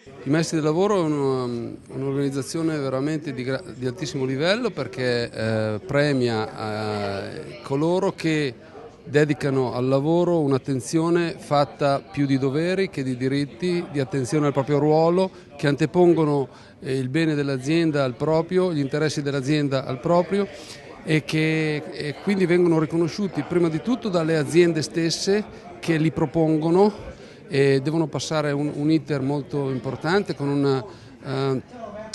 I Maestri del Lavoro è un'organizzazione veramente di altissimo livello perché premia coloro che dedicano al lavoro un'attenzione fatta più di doveri che di diritti, di attenzione al proprio ruolo, che antepongono il bene dell'azienda al proprio, gli interessi dell'azienda al proprio e che quindi vengono riconosciuti prima di tutto dalle aziende stesse che li propongono e devono passare un iter molto importante con un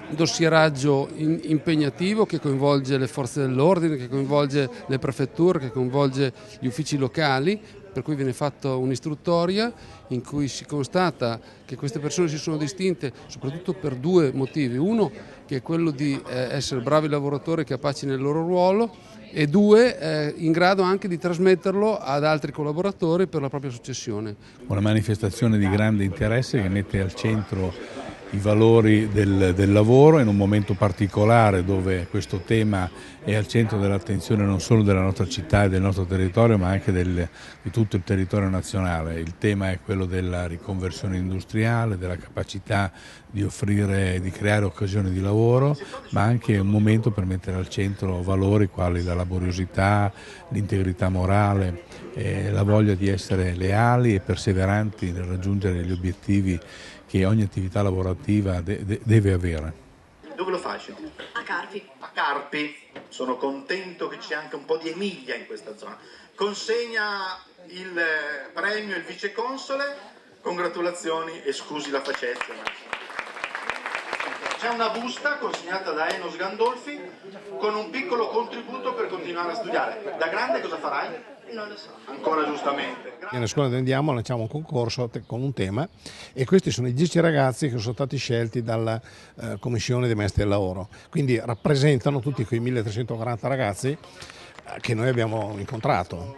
dossieraggio impegnativo che coinvolge le forze dell'ordine, che coinvolge le prefetture, che coinvolge gli uffici locali, per cui viene fatta un'istruttoria in cui si constata che queste persone si sono distinte soprattutto per due motivi. Uno, che è quello di essere bravi lavoratori capaci nel loro ruolo, e due, in grado anche di trasmetterlo ad altri collaboratori per la propria successione. Una manifestazione di grande interesse che mette al centro i valori del lavoro in un momento particolare dove questo tema è al centro dell'attenzione non solo della nostra città e del nostro territorio ma anche di tutto il territorio nazionale. Il tema è quello della riconversione industriale, della capacità di offrire, di creare occasioni di lavoro, ma anche un momento per mettere al centro valori quali la laboriosità, l'integrità morale, la voglia di essere leali e perseveranti nel raggiungere gli obiettivi che ogni attività lavorativa deve avere. Dove lo fai? A Carpi. A Carpi. Sono contento che c'è anche un po' di Emilia in questa zona. Consegna il premio il viceconsole. Congratulazioni e scusi la facezia. C'è una busta consegnata da Enos Gandolfi con un piccolo contributo per continuare a studiare. Da grande cosa farai? Non lo so. Ancora giustamente. Nella scuola dove andiamo lanciamo un concorso con un tema e questi sono i 10 ragazzi che sono stati scelti dalla Commissione dei Maestri del Lavoro. Quindi rappresentano tutti quei 1340 ragazzi che noi abbiamo incontrato.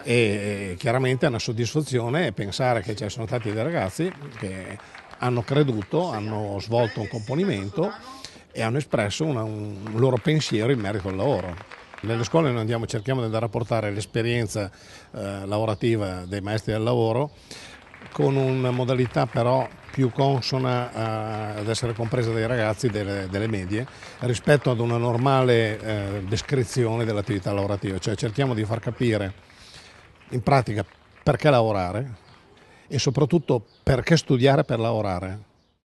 E chiaramente è una soddisfazione pensare che ci sono stati dei ragazzi che hanno creduto, hanno svolto un componimento e hanno espresso un loro pensiero in merito al lavoro. Nelle scuole noi cerchiamo di andare a portare l'esperienza lavorativa dei maestri del lavoro con una modalità però più consona ad essere compresa dai ragazzi delle medie rispetto ad una normale descrizione dell'attività lavorativa, cioè cerchiamo di far capire in pratica perché lavorare e soprattutto perché studiare per lavorare.